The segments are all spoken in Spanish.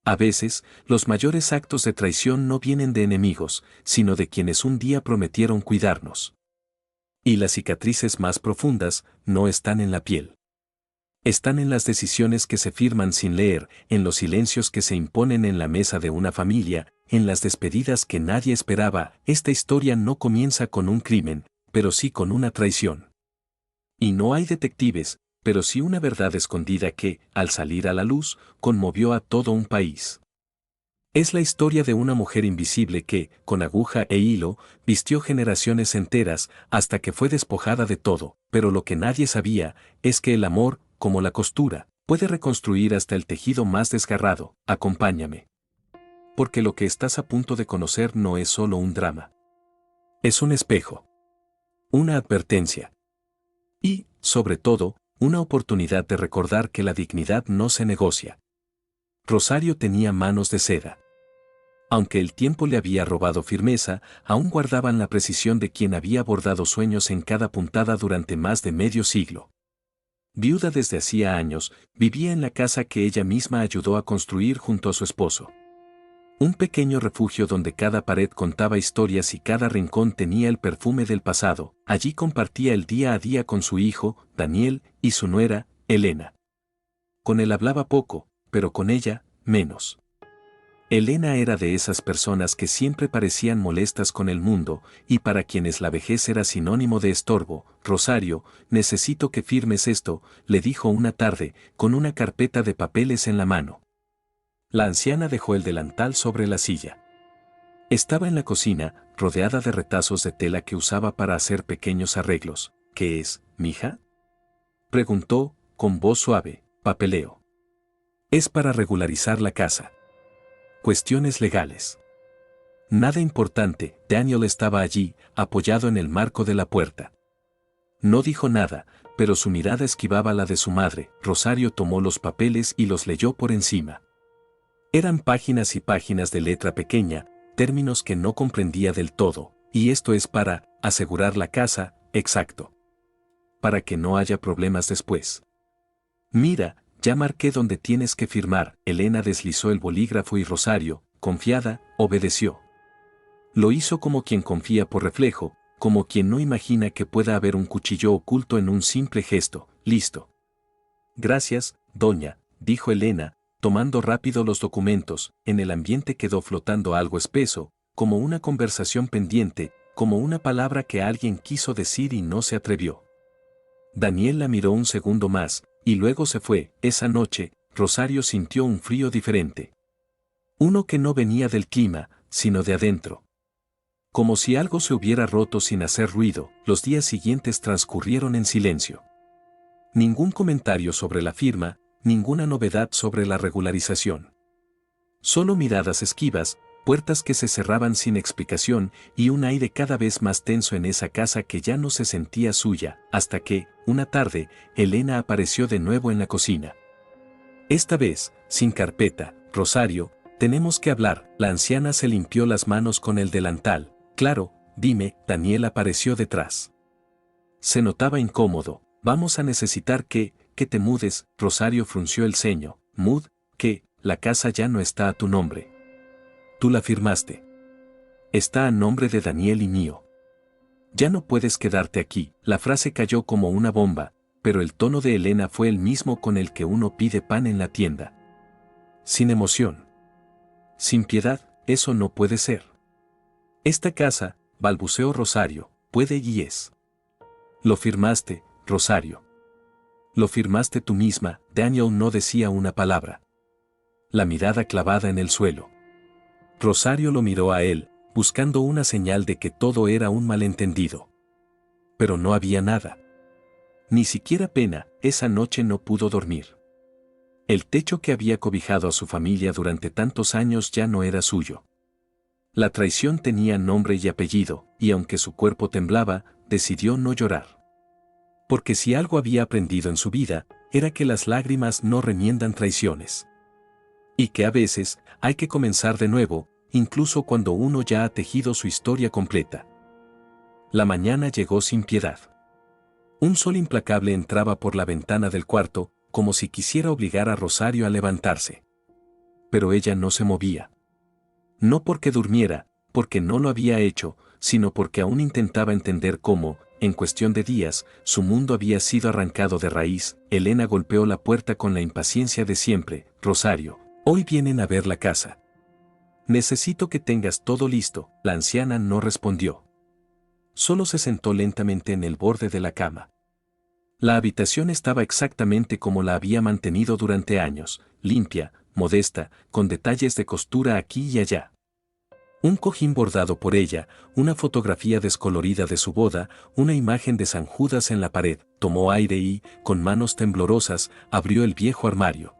A veces, los mayores actos de traición no vienen de enemigos, sino de quienes un día prometieron cuidarnos. Y las cicatrices más profundas no están en la piel. Están en las decisiones que se firman sin leer, en los silencios que se imponen en la mesa de una familia, en las despedidas que nadie esperaba. Esta historia no comienza con un crimen, pero sí con una traición. Y no hay detectives, pero sí una verdad escondida que, al salir a la luz, conmovió a todo un país. Es la historia de una mujer invisible que, con aguja e hilo, vistió generaciones enteras hasta que fue despojada de todo, pero lo que nadie sabía es que el amor, como la costura, puede reconstruir hasta el tejido más desgarrado. Acompáñame. Porque lo que estás a punto de conocer no es solo un drama. Es un espejo. Una advertencia. Y, sobre todo, una oportunidad de recordar que la dignidad no se negocia. Rosario tenía manos de seda. Aunque el tiempo le había robado firmeza, aún guardaban la precisión de quien había bordado sueños en cada puntada durante más de medio siglo. Viuda desde hacía años, vivía en la casa que ella misma ayudó a construir junto a su esposo. Un pequeño refugio donde cada pared contaba historias y cada rincón tenía el perfume del pasado. Allí compartía el día a día con su hijo, Daniel, y su nuera, Elena. Con él hablaba poco, pero con ella, menos. Elena era de esas personas que siempre parecían molestas con el mundo, y para quienes la vejez era sinónimo de estorbo. Rosario, necesito que firmes esto, le dijo una tarde, con una carpeta de papeles en la mano. La anciana dejó el delantal sobre la silla. Estaba en la cocina, rodeada de retazos de tela que usaba para hacer pequeños arreglos. ¿Qué es, mija?, preguntó, con voz suave. Papeleo. Es para regularizar la casa. Cuestiones legales. Nada importante. Daniel estaba allí, apoyado en el marco de la puerta. No dijo nada, pero su mirada esquivaba la de su madre. Rosario tomó los papeles y los leyó por encima. Eran páginas y páginas de letra pequeña, términos que no comprendía del todo, y esto es para asegurar la casa, exacto. Para que no haya problemas después. Mira, ya marqué donde tienes que firmar. Elena deslizó el bolígrafo y Rosario, confiada, obedeció. Lo hizo como quien confía por reflejo, como quien no imagina que pueda haber un cuchillo oculto en un simple gesto. Listo. Gracias, doña, dijo Elena, tomando rápido los documentos. En el ambiente quedó flotando algo espeso, como una conversación pendiente, como una palabra que alguien quiso decir y no se atrevió. Daniel la miró un segundo más, y luego se fue. Esa noche, Rosario sintió un frío diferente. Uno que no venía del clima, sino de adentro. Como si algo se hubiera roto sin hacer ruido. Los días siguientes transcurrieron en silencio. Ningún comentario sobre la firma, ninguna novedad sobre la regularización. Solo miradas esquivas, puertas que se cerraban sin explicación y un aire cada vez más tenso en esa casa que ya no se sentía suya, hasta que, una tarde, Elena apareció de nuevo en la cocina. Esta vez, sin carpeta. Rosario, tenemos que hablar. La anciana se limpió las manos con el delantal. Claro, dime. Daniel apareció detrás. Se notaba incómodo. Vamos a necesitar que te mudes. Rosario frunció el ceño. Que la casa ya no está a tu nombre. Tú la firmaste. Está a nombre de Daniel y mío. Ya no puedes quedarte aquí. La frase cayó como una bomba, pero el tono de Elena fue el mismo con el que uno pide pan en la tienda. Sin emoción. Sin piedad, eso no puede ser. Esta casa, balbuceó Rosario, puede y es. Lo firmaste, Rosario. Lo firmaste tú misma. Daniel no decía una palabra. La mirada clavada en el suelo. Rosario lo miró a él, buscando una señal de que todo era un malentendido. Pero no había nada. Ni siquiera pena. Esa noche no pudo dormir. El techo que había cobijado a su familia durante tantos años ya no era suyo. La traición tenía nombre y apellido, y aunque su cuerpo temblaba, decidió no llorar. Porque si algo había aprendido en su vida, era que las lágrimas no remiendan traiciones. Y que a veces, hay que comenzar de nuevo, incluso cuando uno ya ha tejido su historia completa. La mañana llegó sin piedad. Un sol implacable entraba por la ventana del cuarto, como si quisiera obligar a Rosario a levantarse. pero ella no se movía. No porque durmiera, porque no lo había hecho, sino porque aún intentaba entender cómo, en cuestión de días, su mundo había sido arrancado de raíz. Elena golpeó la puerta con la impaciencia de siempre. Rosario, hoy vienen a ver la casa. Necesito que tengas todo listo. La anciana no respondió. Solo se sentó lentamente en el borde de la cama. La habitación estaba exactamente como la había mantenido durante años, limpia, modesta, con detalles de costura aquí y allá. Un cojín bordado por ella, una fotografía descolorida de su boda, una imagen de San Judas en la pared. Tomó aire y, con manos temblorosas, abrió el viejo armario.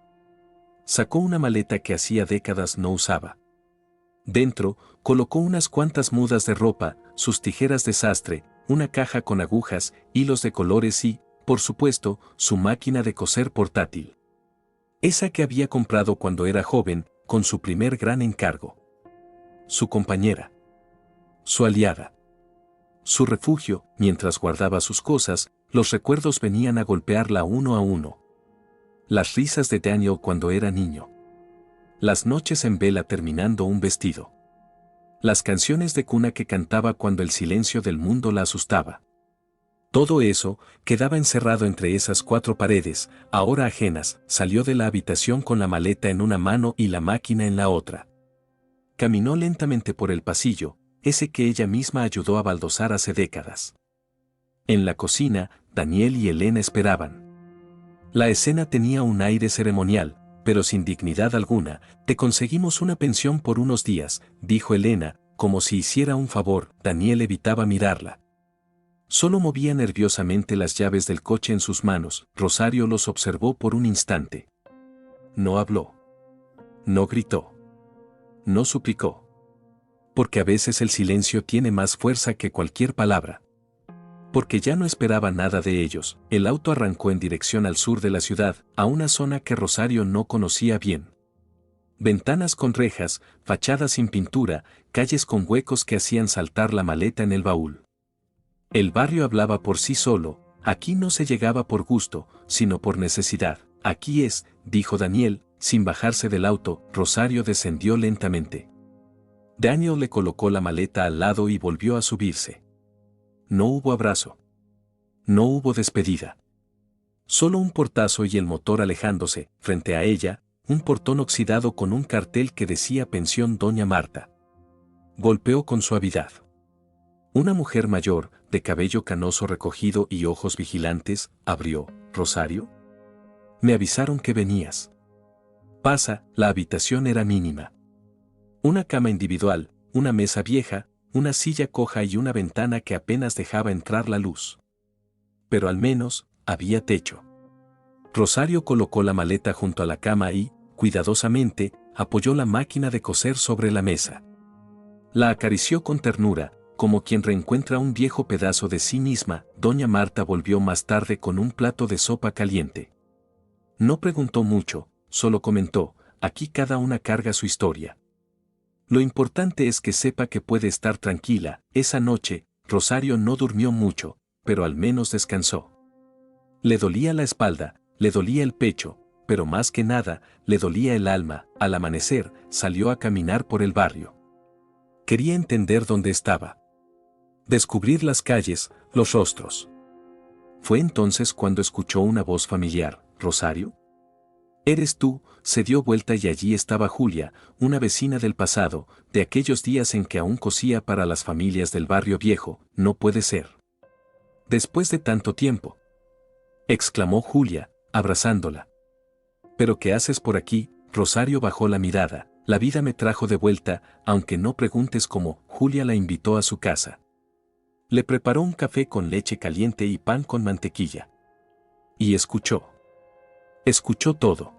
Sacó una maleta que hacía décadas no usaba. Dentro, colocó unas cuantas mudas de ropa, sus tijeras de sastre, una caja con agujas, hilos de colores y, por supuesto, su máquina de coser portátil. Esa que había comprado cuando era joven, con su primer gran encargo. Su compañera. Su aliada. Su refugio. Mientras guardaba sus cosas, los recuerdos venían a golpearla uno a uno. Las risas de Daniel cuando era niño. Las noches en vela terminando un vestido. Las canciones de cuna que cantaba cuando el silencio del mundo la asustaba. Todo eso quedaba encerrado entre esas cuatro paredes, ahora ajenas. Salió de la habitación con la maleta en una mano y la máquina en la otra. Caminó lentamente por el pasillo, ese que ella misma ayudó a baldosar hace décadas. En la cocina, Daniel y Elena esperaban. La escena tenía un aire ceremonial, pero sin dignidad alguna. Te conseguimos una pensión por unos días, dijo Elena, como si hiciera un favor. Daniel evitaba mirarla. Solo movía nerviosamente las llaves del coche en sus manos. Rosario los observó por un instante. No habló. No gritó. No suplicó. Porque a veces el silencio tiene más fuerza que cualquier palabra. Porque ya no esperaba nada de ellos, el auto arrancó en dirección al sur de la ciudad, a una zona que Rosario no conocía bien. Ventanas con rejas, fachadas sin pintura, calles con huecos que hacían saltar la maleta en el baúl. El barrio hablaba por sí solo, aquí no se llegaba por gusto, sino por necesidad. Aquí es, dijo Daniel, sin bajarse del auto. Rosario descendió lentamente. Daniel le colocó la maleta al lado y volvió a subirse. No hubo abrazo. No hubo despedida. Solo un portazo y el motor alejándose. Frente a ella, un portón oxidado con un cartel que decía Pensión Doña Marta. Golpeó con suavidad. Una mujer mayor, de cabello canoso recogido y ojos vigilantes, abrió. ¿Rosario? Me avisaron que venías. Pasa. La habitación era mínima. Una cama individual, una mesa vieja, una silla coja y una ventana que apenas dejaba entrar la luz. Pero al menos, había techo. Rosario colocó la maleta junto a la cama y, cuidadosamente, apoyó la máquina de coser sobre la mesa. La acarició con ternura, como quien reencuentra un viejo pedazo de sí misma. Doña Marta volvió más tarde con un plato de sopa caliente. No preguntó mucho, solo comentó, aquí cada una carga su historia. Lo importante es que sepa que puede estar tranquila. Esa noche, Rosario no durmió mucho, pero al menos descansó. Le dolía la espalda, le dolía el pecho, pero más que nada, le dolía el alma. Al amanecer, salió a caminar por el barrio. Quería entender dónde estaba. Descubrir las calles, los rostros. Fue entonces cuando escuchó una voz familiar. ¿Rosario? ¿Eres tú? Se dio vuelta y allí estaba Julia, una vecina del pasado, de aquellos días en que aún cosía para las familias del barrio viejo. No puede ser. Después de tanto tiempo, exclamó Julia, abrazándola. ¿Pero qué haces por aquí? Rosario bajó la mirada. La vida me trajo de vuelta, aunque no preguntes cómo. Julia la invitó a su casa. Le preparó un café con leche caliente y pan con mantequilla. Y escuchó. Escuchó todo.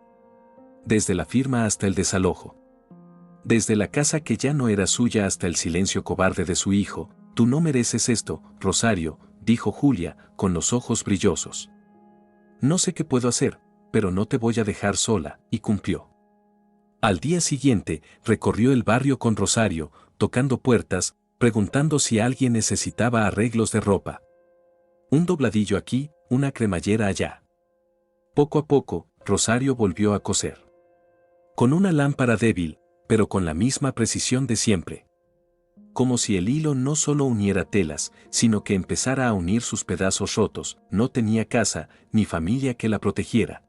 Desde la firma hasta el desalojo. Desde la casa que ya no era suya hasta el silencio cobarde de su hijo. Tú no mereces esto, Rosario, dijo Julia, con los ojos brillosos. No sé qué puedo hacer, pero no te voy a dejar sola, y cumplió. Al día siguiente, recorrió el barrio con Rosario, tocando puertas, preguntando si alguien necesitaba arreglos de ropa. Un dobladillo aquí, una cremallera allá. Poco a poco, Rosario volvió a coser. Con una lámpara débil, pero con la misma precisión de siempre. Como si el hilo no solo uniera telas, sino que empezara a unir sus pedazos rotos. No tenía casa, ni familia que la protegiera.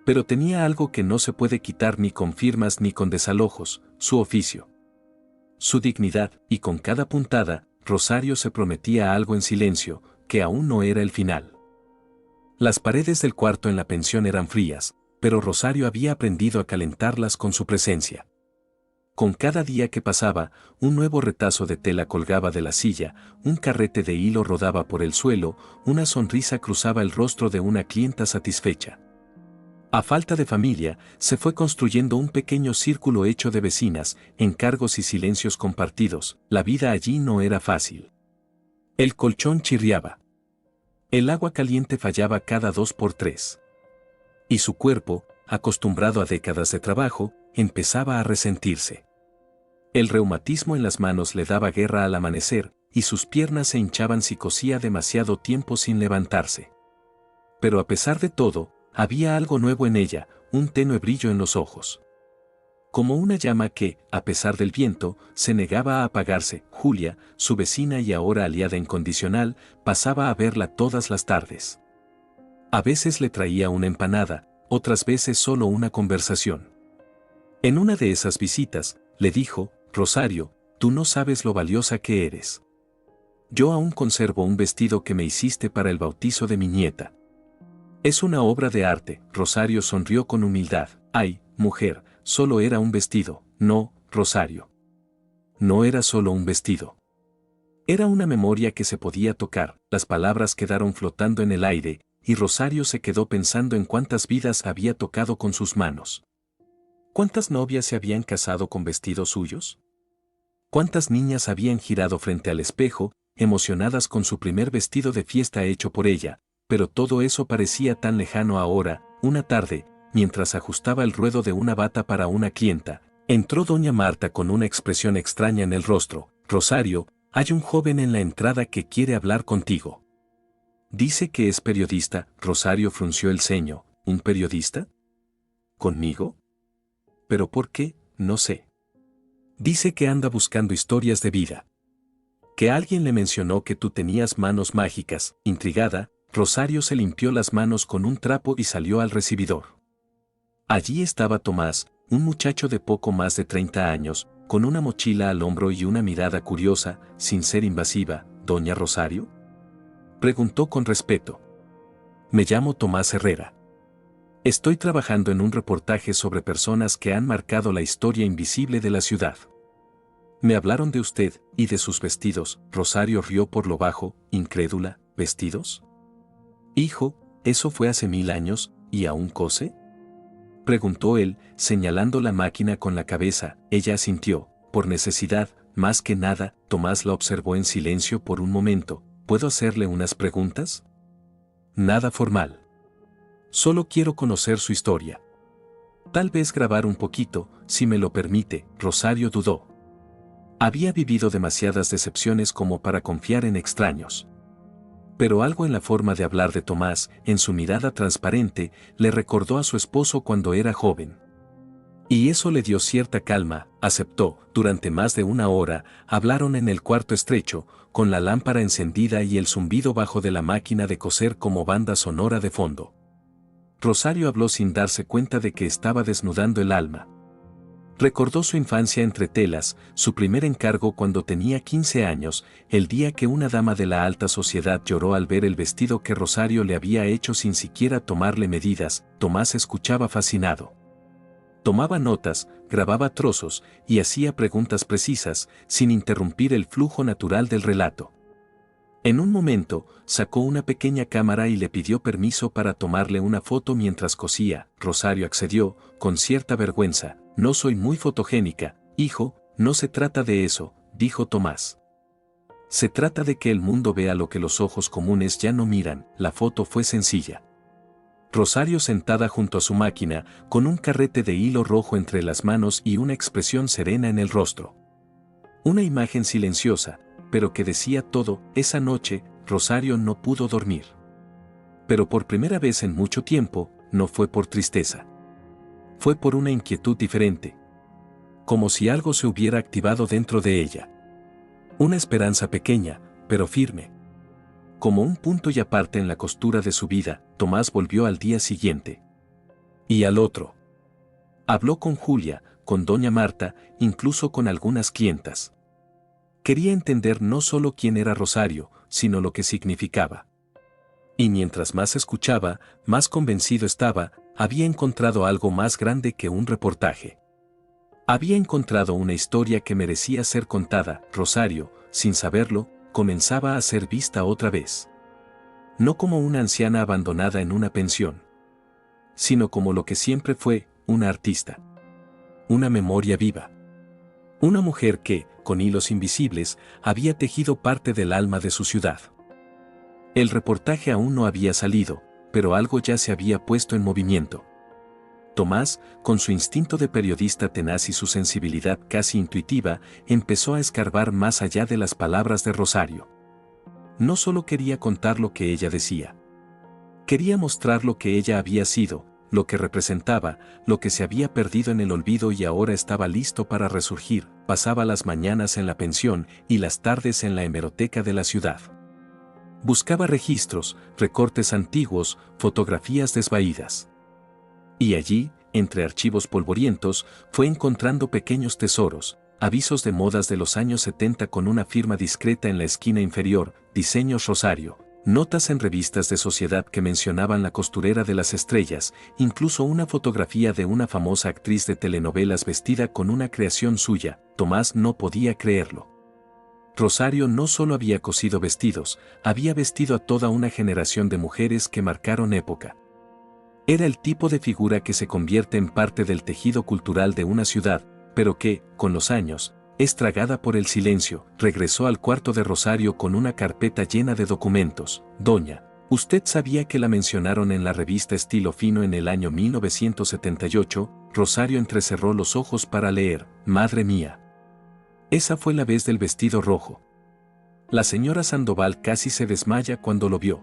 Pero tenía algo que no se puede quitar ni con firmas ni con desalojos: su oficio. Su dignidad, y con cada puntada, Rosario se prometía algo en silencio, que aún no era el final. Las paredes del cuarto en la pensión eran frías, pero Rosario había aprendido a calentarlas con su presencia. Con cada día que pasaba, un nuevo retazo de tela colgaba de la silla, un carrete de hilo rodaba por el suelo, una sonrisa cruzaba el rostro de una clienta satisfecha. A falta de familia, se fue construyendo un pequeño círculo hecho de vecinas, encargos y silencios compartidos. La vida allí no era fácil. El colchón chirriaba. El agua caliente fallaba cada 2 por 3. Y su cuerpo, acostumbrado a décadas de trabajo, empezaba a resentirse. El reumatismo en las manos le daba guerra al amanecer, y sus piernas se hinchaban si cosía demasiado tiempo sin levantarse. Pero a pesar de todo, había algo nuevo en ella, un tenue brillo en los ojos. Como una llama que, a pesar del viento, se negaba a apagarse. Julia, su vecina y ahora aliada incondicional, pasaba a verla todas las tardes. A veces le traía una empanada, otras veces solo una conversación. En una de esas visitas, le dijo: Rosario, tú no sabes lo valiosa que eres. Yo aún conservo un vestido que me hiciste para el bautizo de mi nieta. Es una obra de arte. Rosario sonrió con humildad. Ay, mujer, solo era un vestido. No, Rosario. No era solo un vestido. Era una memoria que se podía tocar. Las palabras quedaron flotando en el aire, y Rosario se quedó pensando en cuántas vidas había tocado con sus manos. ¿Cuántas novias se habían casado con vestidos suyos? ¿Cuántas niñas habían girado frente al espejo, emocionadas con su primer vestido de fiesta hecho por ella? Pero todo eso parecía tan lejano ahora. Una tarde, mientras ajustaba el ruedo de una bata para una clienta, entró doña Marta con una expresión extraña en el rostro. Rosario, hay un joven en la entrada que quiere hablar contigo. Dice que es periodista. Rosario frunció el ceño. ¿Un periodista? ¿Conmigo? ¿Pero por qué? No sé. Dice que anda buscando historias de vida. Que alguien le mencionó que tú tenías manos mágicas. Intrigada, Rosario se limpió las manos con un trapo y salió al recibidor. Allí estaba Tomás, un muchacho de poco más de 30 años, con una mochila al hombro y una mirada curiosa, sin ser invasiva. ¿Doña Rosario?, preguntó con respeto. Me llamo Tomás Herrera. Estoy trabajando en un reportaje sobre personas que han marcado la historia invisible de la ciudad. Me hablaron de usted y de sus vestidos. Rosario rió por lo bajo, incrédula. ¿Vestidos? Hijo, eso fue hace 1000 años, ¿y aún cose?, preguntó él, señalando la máquina con la cabeza. Ella asintió, por necesidad, más que nada. Tomás la observó en silencio por un momento. ¿Puedo hacerle unas preguntas? Nada formal. Solo quiero conocer su historia. Tal vez grabar un poquito, si me lo permite. Rosario dudó. Había vivido demasiadas decepciones como para confiar en extraños. Pero algo en la forma de hablar de Tomás, en su mirada transparente, le recordó a su esposo cuando era joven. Y eso le dio cierta calma. Aceptó. Durante más de una hora, hablaron en el cuarto estrecho, con la lámpara encendida y el zumbido bajo de la máquina de coser como banda sonora de fondo. Rosario habló sin darse cuenta de que estaba desnudando el alma. Recordó su infancia entre telas, su primer encargo cuando tenía 15 años, el día que una dama de la alta sociedad lloró al ver el vestido que Rosario le había hecho sin siquiera tomarle medidas. Tomás escuchaba fascinado. Tomaba notas, grababa trozos y hacía preguntas precisas, sin interrumpir el flujo natural del relato. En un momento, sacó una pequeña cámara y le pidió permiso para tomarle una foto mientras cosía. Rosario accedió, con cierta vergüenza. No soy muy fotogénica, hijo. No se trata de eso, dijo Tomás. Se trata de que el mundo vea lo que los ojos comunes ya no miran. La foto fue sencilla. Rosario sentada junto a su máquina, con un carrete de hilo rojo entre las manos y una expresión serena en el rostro. Una imagen silenciosa, pero que decía todo. Esa noche, Rosario no pudo dormir. Pero por primera vez en mucho tiempo, no fue por tristeza. Fue por una inquietud diferente. Como si algo se hubiera activado dentro de ella. Una esperanza pequeña, pero firme. Como un punto y aparte en la costura de su vida, Tomás volvió al día siguiente. Y al otro. Habló con Julia, con doña Marta, incluso con algunas clientas. Quería entender no solo quién era Rosario, sino lo que significaba. Y mientras más escuchaba, más convencido estaba, había encontrado algo más grande que un reportaje. Había encontrado una historia que merecía ser contada. Rosario, sin saberlo, comenzaba a ser vista otra vez. No como una anciana abandonada en una pensión, sino como lo que siempre fue, una artista. Una memoria viva. Una mujer que, con hilos invisibles, había tejido parte del alma de su ciudad. El reportaje aún no había salido, pero algo ya se había puesto en movimiento. Tomás, con su instinto de periodista tenaz y su sensibilidad casi intuitiva, empezó a escarbar más allá de las palabras de Rosario. No solo quería contar lo que ella decía. Quería mostrar lo que ella había sido, lo que representaba, lo que se había perdido en el olvido y ahora estaba listo para resurgir. Pasaba las mañanas en la pensión y las tardes en la hemeroteca de la ciudad. Buscaba registros, recortes antiguos, fotografías desvaídas. Y allí, entre archivos polvorientos, fue encontrando pequeños tesoros, avisos de modas de los años 70 con una firma discreta en la esquina inferior, Diseños Rosario, notas en revistas de sociedad que mencionaban la costurera de las estrellas, incluso una fotografía de una famosa actriz de telenovelas vestida con una creación suya. Tomás no podía creerlo. Rosario no solo había cosido vestidos, había vestido a toda una generación de mujeres que marcaron época. Era el tipo de figura que se convierte en parte del tejido cultural de una ciudad, pero que, con los años, es tragada por el silencio. Regresó al cuarto de Rosario con una carpeta llena de documentos. Doña, ¿usted sabía que la mencionaron en la revista Estilo Fino en el año 1978? Rosario entrecerró los ojos para leer. Madre mía. Esa fue la vez del vestido rojo. La señora Sandoval casi se desmaya cuando lo vio.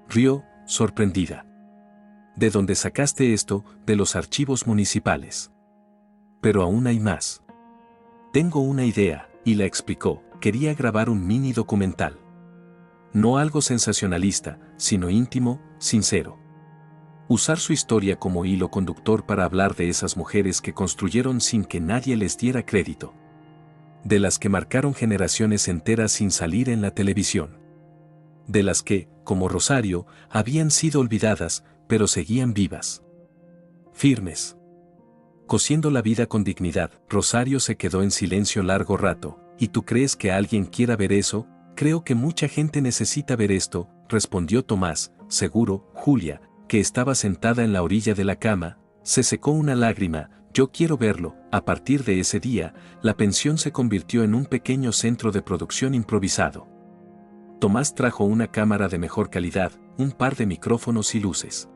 Rió, sorprendida. ¿De dónde sacaste esto? De los archivos municipales. Pero aún hay más. Tengo una idea, y la explicó. Quería grabar un mini documental. No algo sensacionalista, sino íntimo, sincero. Usar su historia como hilo conductor para hablar de esas mujeres que construyeron sin que nadie les diera crédito. De las que marcaron generaciones enteras sin salir en la televisión. De las que, como Rosario, habían sido olvidadas, pero seguían vivas. Firmes. Cosiendo la vida con dignidad. Rosario se quedó en silencio largo rato. ¿Y tú crees que alguien quiera ver eso? Creo que mucha gente necesita ver esto, respondió Tomás. Seguro, Julia, que estaba sentada en la orilla de la cama, se secó una lágrima. Yo quiero verlo. A partir de ese día, la pensión se convirtió en un pequeño centro de producción improvisado. Tomás trajo una cámara de mejor calidad, un par de micrófonos y luces.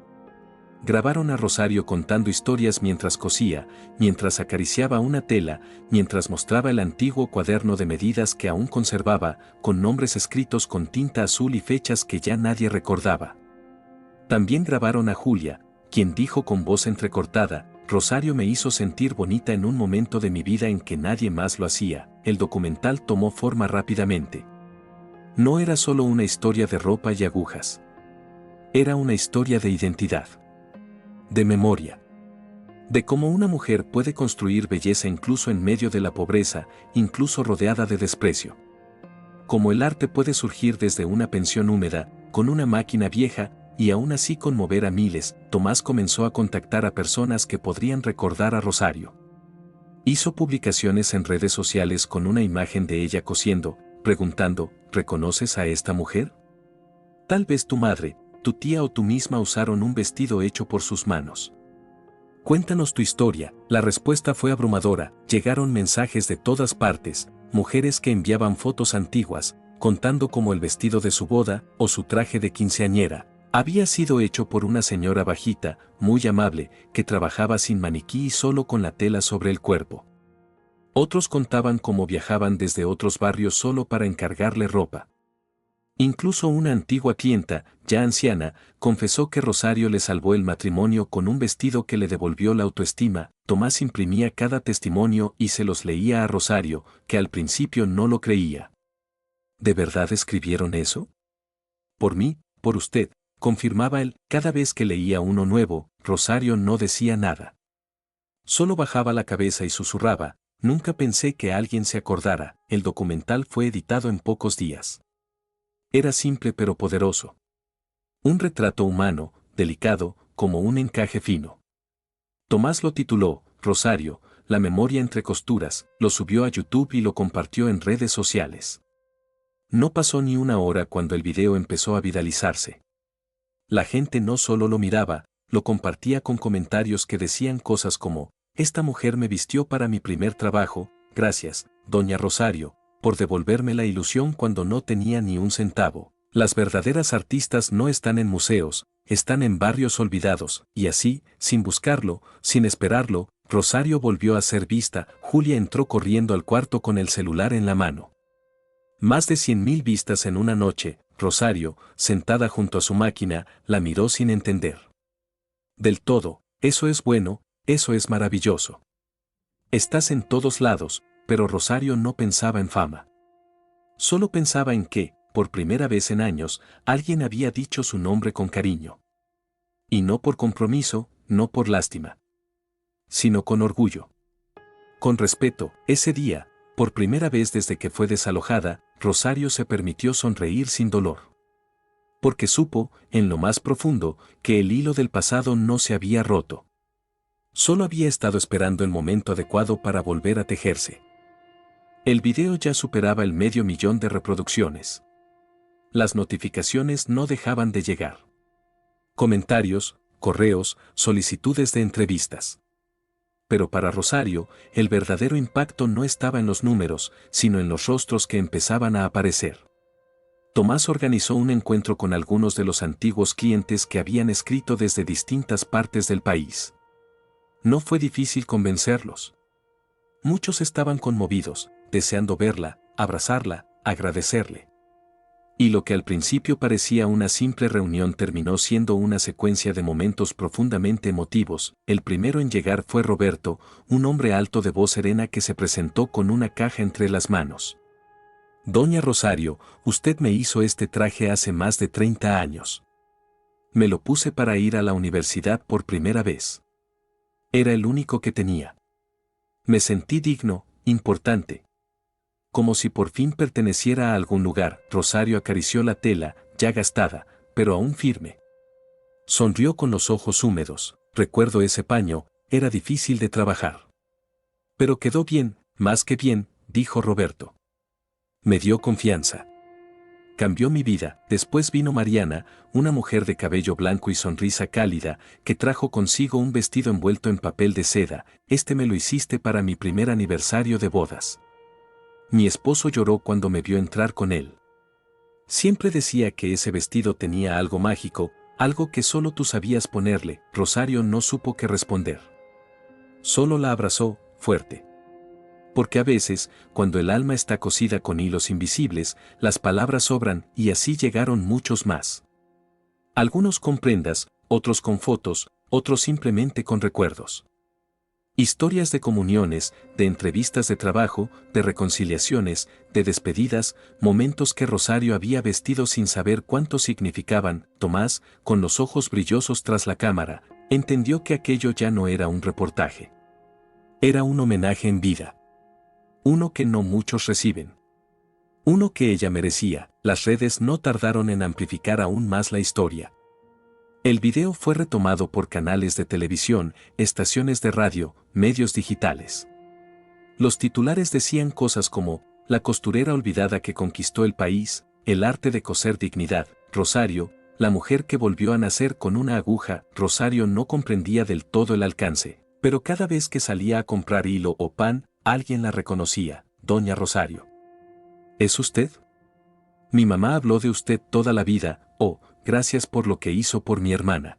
Grabaron a Rosario contando historias mientras cosía, mientras acariciaba una tela, mientras mostraba el antiguo cuaderno de medidas que aún conservaba, con nombres escritos con tinta azul y fechas que ya nadie recordaba. También grabaron a Julia, quien dijo con voz entrecortada, Rosario me hizo sentir bonita en un momento de mi vida en que nadie más lo hacía. El documental tomó forma rápidamente. No era solo una historia de ropa y agujas. Era una historia de identidad. De memoria. De cómo una mujer puede construir belleza incluso en medio de la pobreza, incluso rodeada de desprecio. Cómo el arte puede surgir desde una pensión húmeda, con una máquina vieja, y aún así conmover a miles. Tomás comenzó a contactar a personas que podrían recordar a Rosario. Hizo publicaciones en redes sociales con una imagen de ella cosiendo, preguntando, ¿reconoces a esta mujer? Tal vez tu madre, tu tía o tú misma usaron un vestido hecho por sus manos. Cuéntanos tu historia. La respuesta fue abrumadora. Llegaron mensajes de todas partes, mujeres que enviaban fotos antiguas, contando cómo el vestido de su boda, o su traje de quinceañera, había sido hecho por una señora bajita, muy amable, que trabajaba sin maniquí y solo con la tela sobre el cuerpo. Otros contaban cómo viajaban desde otros barrios solo para encargarle ropa. Incluso una antigua clienta, ya anciana, confesó que Rosario le salvó el matrimonio con un vestido que le devolvió la autoestima. Tomás imprimía cada testimonio y se los leía a Rosario, que al principio no lo creía. ¿De verdad escribieron eso? Por mí, por usted, confirmaba él. Cada vez que leía uno nuevo, Rosario no decía nada. Solo bajaba la cabeza y susurraba. Nunca pensé que alguien se acordara. El documental fue editado en pocos días. Era simple pero poderoso. Un retrato humano, delicado, como un encaje fino. Tomás lo tituló, Rosario, la memoria entre costuras, lo subió a YouTube y lo compartió en redes sociales. No pasó ni una hora cuando el video empezó a viralizarse. La gente no solo lo miraba, lo compartía con comentarios que decían cosas como, esta mujer me vistió para mi primer trabajo, gracias, doña Rosario, por devolverme la ilusión cuando no tenía ni un centavo. Las verdaderas artistas no están en museos, están en barrios olvidados, y así, sin buscarlo, sin esperarlo, Rosario volvió a ser vista. Julia entró corriendo al cuarto con el celular en la mano. Más de 100.000 vistas en una noche. Rosario, sentada junto a su máquina, la miró sin entender. Del todo, eso es bueno, eso es maravilloso. Estás en todos lados, pero Rosario no pensaba en fama. Solo pensaba en que, por primera vez en años, alguien había dicho su nombre con cariño. Y no por compromiso, no por lástima, sino con orgullo. Con respeto. Ese día, por primera vez desde que fue desalojada, Rosario se permitió sonreír sin dolor. Porque supo, en lo más profundo, que el hilo del pasado no se había roto. Solo había estado esperando el momento adecuado para volver a tejerse. El video ya superaba el 500.000 de reproducciones. Las notificaciones no dejaban de llegar. Comentarios, correos, solicitudes de entrevistas. Pero para Rosario, el verdadero impacto no estaba en los números, sino en los rostros que empezaban a aparecer. Tomás organizó un encuentro con algunos de los antiguos clientes que habían escrito desde distintas partes del país. No fue difícil convencerlos. Muchos estaban conmovidos, deseando verla, abrazarla, agradecerle. Y lo que al principio parecía una simple reunión terminó siendo una secuencia de momentos profundamente emotivos. El primero en llegar fue Roberto, un hombre alto de voz serena que se presentó con una caja entre las manos. Doña Rosario, usted me hizo este traje hace más de 30 años. Me lo puse para ir a la universidad por primera vez. Era el único que tenía. Me sentí digno, importante. Como si por fin perteneciera a algún lugar. Rosario acarició la tela, ya gastada, pero aún firme. Sonrió con los ojos húmedos. Recuerdo ese paño, era difícil de trabajar. Pero quedó bien, más que bien, dijo Roberto. Me dio confianza. Cambió mi vida. Después vino Mariana, una mujer de cabello blanco y sonrisa cálida, que trajo consigo un vestido envuelto en papel de seda. Este me lo hiciste para mi primer aniversario de bodas. Mi esposo lloró cuando me vio entrar con él. Siempre decía que ese vestido tenía algo mágico, algo que solo tú sabías ponerle. Rosario no supo qué responder. Solo la abrazó, fuerte. Porque a veces, cuando el alma está cosida con hilos invisibles, las palabras sobran, y así llegaron muchos más. Algunos con prendas, otros con fotos, otros simplemente con recuerdos. Historias de comuniones, de entrevistas de trabajo, de reconciliaciones, de despedidas, momentos que Rosario había vestido sin saber cuánto significaban. Tomás, con los ojos brillosos tras la cámara, entendió que aquello ya no era un reportaje. Era un homenaje en vida. Uno que no muchos reciben. Uno que ella merecía. Las redes no tardaron en amplificar aún más la historia. El video fue retomado por canales de televisión, estaciones de radio, medios digitales. Los titulares decían cosas como, la costurera olvidada que conquistó el país, el arte de coser dignidad, Rosario, la mujer que volvió a nacer con una aguja. Rosario no comprendía del todo el alcance, pero cada vez que salía a comprar hilo o pan, alguien la reconocía. Doña Rosario. ¿Es usted? Mi mamá habló de usted toda la vida. Oh, gracias por lo que hizo por mi hermana.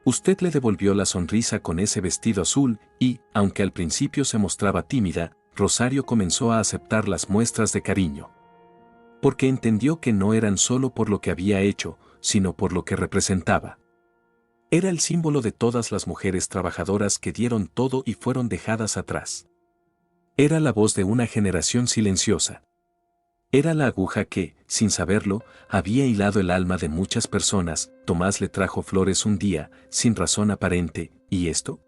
Usted le devolvió la sonrisa con ese vestido azul y, aunque al principio se mostraba tímida, Rosario comenzó a aceptar las muestras de cariño. Porque entendió que no eran solo por lo que había hecho, sino por lo que representaba. Era el símbolo de todas las mujeres trabajadoras que dieron todo y fueron dejadas atrás. Era la voz de una generación silenciosa. Era la aguja que, sin saberlo, había hilado el alma de muchas personas. Tomás le trajo flores un día, sin razón aparente, ¿y esto?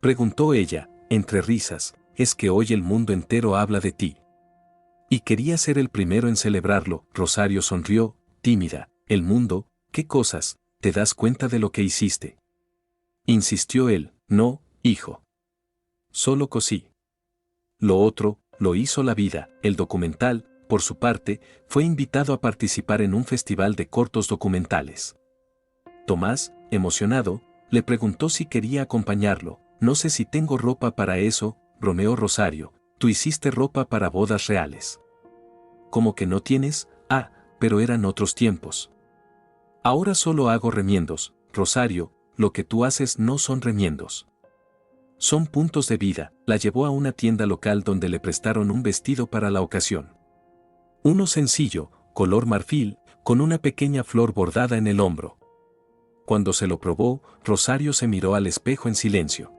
Preguntó ella, entre risas, es que hoy el mundo entero habla de ti. Y quería ser el primero en celebrarlo. Rosario sonrió, tímida. El mundo, ¿qué cosas? ¿Te das cuenta de lo que hiciste? Insistió él, no, hijo. Solo cosí. Lo otro, lo hizo la vida. El documental, por su parte, fue invitado a participar en un festival de cortos documentales. Tomás, emocionado, le preguntó si quería acompañarlo. No sé si tengo ropa para eso, bromeó Rosario. Tú hiciste ropa para bodas reales. ¿Cómo que no tienes? Ah, pero eran otros tiempos. Ahora solo hago remiendos, Rosario, lo que tú haces no son remiendos. Son puntos de vida. La llevó a una tienda local donde le prestaron un vestido para la ocasión. Uno sencillo, color marfil, con una pequeña flor bordada en el hombro. Cuando se lo probó, Rosario se miró al espejo en silencio.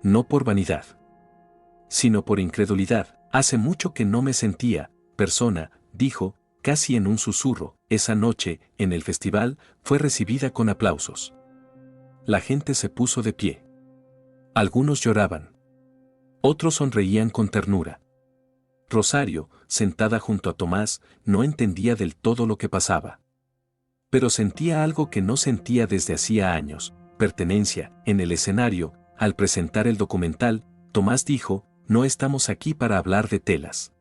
No por vanidad, sino por incredulidad. Hace mucho que no me sentía persona, dijo, casi en un susurro. Esa noche, en el festival, fue recibida con aplausos. La gente se puso de pie. Algunos lloraban. Otros sonreían con ternura. Rosario, sentada junto a Tomás, no entendía del todo lo que pasaba. Pero sentía algo que no sentía desde hacía años, pertenencia. En el escenario, al presentar el documental, Tomás dijo, no estamos aquí para hablar de telas.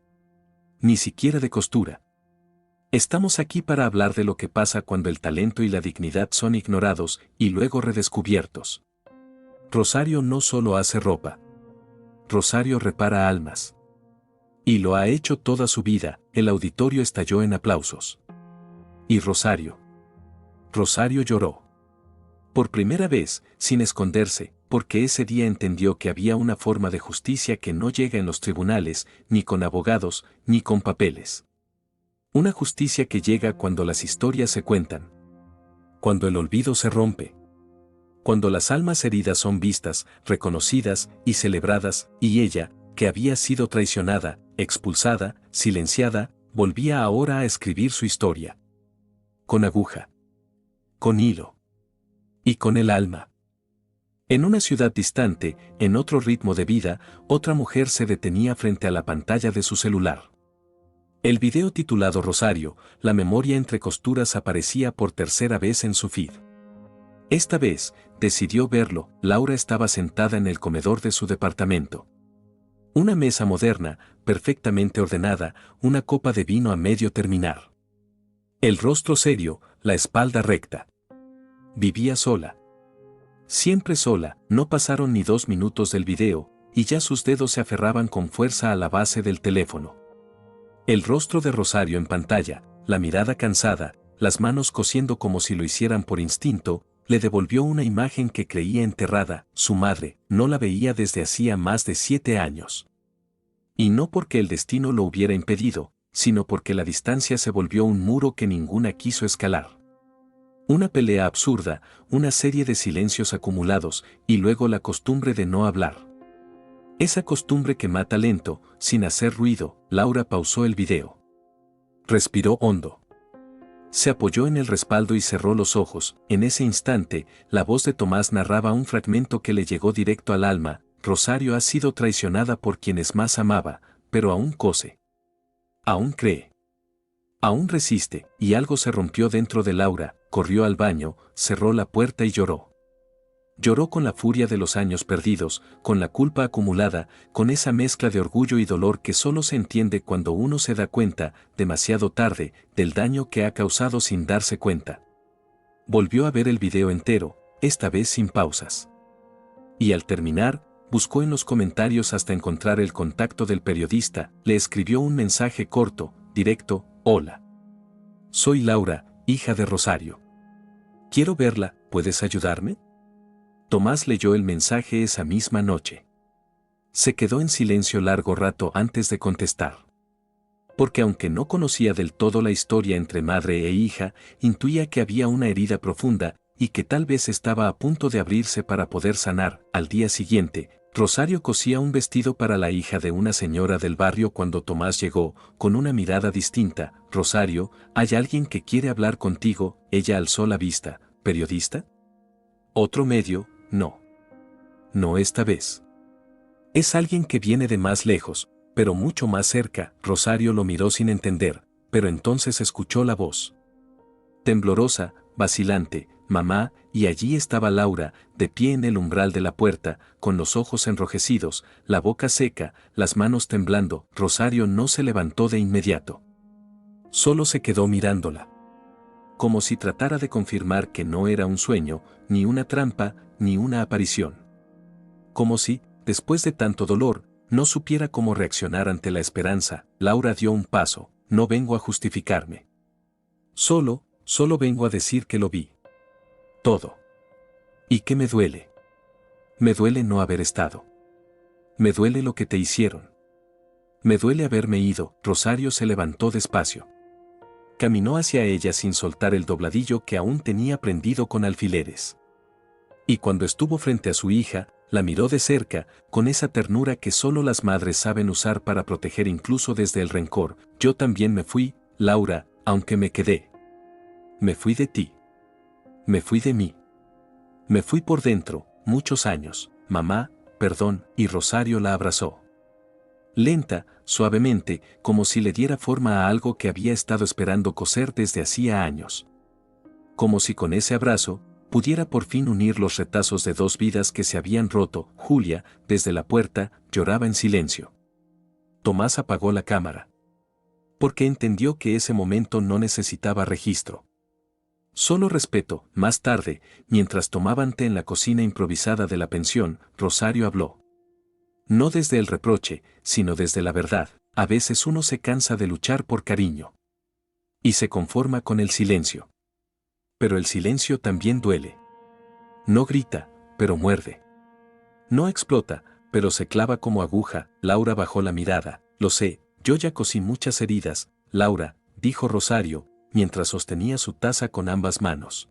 Ni siquiera de costura. Estamos aquí para hablar de lo que pasa cuando el talento y la dignidad son ignorados y luego redescubiertos. Rosario no solo hace ropa. Rosario repara almas. Y lo ha hecho toda su vida. El auditorio estalló en aplausos. Y Rosario lloró. Por primera vez, sin esconderse, porque ese día entendió que había una forma de justicia que no llega en los tribunales, ni con abogados, ni con papeles. Una justicia que llega cuando las historias se cuentan. Cuando el olvido se rompe. Cuando las almas heridas son vistas, reconocidas y celebradas, y ella, que había sido traicionada, expulsada, silenciada, volvía ahora a escribir su historia. Con aguja. Con hilo. Y con el alma. En una ciudad distante, en otro ritmo de vida, otra mujer se detenía frente a la pantalla de su celular. El video titulado Rosario, la memoria entre costuras aparecía por tercera vez en su feed. Esta vez, decidió verlo. Laura estaba sentada en el comedor de su departamento. Una mesa moderna, perfectamente ordenada, una copa de vino a medio terminar. El rostro serio, la espalda recta. Vivía sola. Siempre sola. No pasaron ni 2 minutos del video, y ya sus dedos se aferraban con fuerza a la base del teléfono. El rostro de Rosario en pantalla, la mirada cansada, las manos cosiendo como si lo hicieran por instinto, le devolvió una imagen que creía enterrada. Su madre no la veía desde hacía más de 7 años. Y no porque el destino lo hubiera impedido, sino porque la distancia se volvió un muro que ninguna quiso escalar. Una pelea absurda, una serie de silencios acumulados, y luego la costumbre de no hablar. Esa costumbre que mata lento, sin hacer ruido. Laura pausó el video. Respiró hondo. Se apoyó en el respaldo y cerró los ojos. En ese instante, la voz de Tomás narraba un fragmento que le llegó directo al alma. Rosario ha sido traicionada por quienes más amaba, pero aún cose. Aún cree. Aún resiste, y algo se rompió dentro de Laura. Corrió al baño, cerró la puerta y lloró. Lloró con la furia de los años perdidos, con la culpa acumulada, con esa mezcla de orgullo y dolor que solo se entiende cuando uno se da cuenta, demasiado tarde, del daño que ha causado sin darse cuenta. Volvió a ver el video entero, esta vez sin pausas. Y al terminar, buscó en los comentarios hasta encontrar el contacto del periodista. Le escribió un mensaje corto, directo: hola. Soy Laura, hija de Rosario. Quiero verla, ¿puedes ayudarme? Tomás leyó el mensaje esa misma noche. Se quedó en silencio largo rato antes de contestar. porque aunque no conocía del todo la historia entre madre e hija, intuía que había una herida profunda y que tal vez estaba a punto de abrirse para poder sanar. Al día siguiente, Rosario cosía un vestido para la hija de una señora del barrio cuando Tomás llegó, con una mirada distinta. «Rosario, hay alguien que quiere hablar contigo». Ella alzó la vista. «¿Periodista? ¿Otro medio?» «No. No esta vez. Es alguien que viene de más lejos, pero mucho más cerca». Rosario lo miró sin entender, pero entonces escuchó la voz. Temblorosa, vacilante, «Mamá», y allí estaba Laura, de pie en el umbral de la puerta, con los ojos enrojecidos, la boca seca, las manos temblando. Rosario no se levantó de inmediato. Solo se quedó mirándola. Como si tratara de confirmar que no era un sueño, ni una trampa, ni una aparición. Como si, después de tanto dolor, no supiera cómo reaccionar ante la esperanza. Laura dio un paso. «No vengo a justificarme. Solo vengo a decir que lo vi. Todo. ¿Y qué me duele? Me duele no haber estado. Me duele lo que te hicieron. Me duele haberme ido». Rosario se levantó despacio. Caminó hacia ella sin soltar el dobladillo que aún tenía prendido con alfileres. Y cuando estuvo frente a su hija, la miró de cerca, con esa ternura que solo las madres saben usar para proteger incluso desde el rencor. «Yo también me fui, Laura, aunque me quedé. Me fui de ti. Me fui de mí. Me fui por dentro, muchos años. Mamá, perdón». Y Rosario la abrazó. Lenta, suavemente, como si le diera forma a algo que había estado esperando coser desde hacía años. Como si con ese abrazo, pudiera por fin unir los retazos de dos vidas que se habían roto. Julia, desde la puerta, lloraba en silencio. Tomás apagó la cámara. Porque entendió que ese momento no necesitaba registro. Solo respeto. Más tarde, mientras tomaban té en la cocina improvisada de la pensión, Rosario habló. No desde el reproche, sino desde la verdad. A veces uno se cansa de luchar por cariño. Y se conforma con el silencio. Pero el silencio también duele. No grita, pero muerde. No explota, pero se clava como aguja. Laura bajó la mirada. «Lo sé, yo ya cosí muchas heridas, Laura», dijo Rosario, mientras sostenía su taza con ambas manos.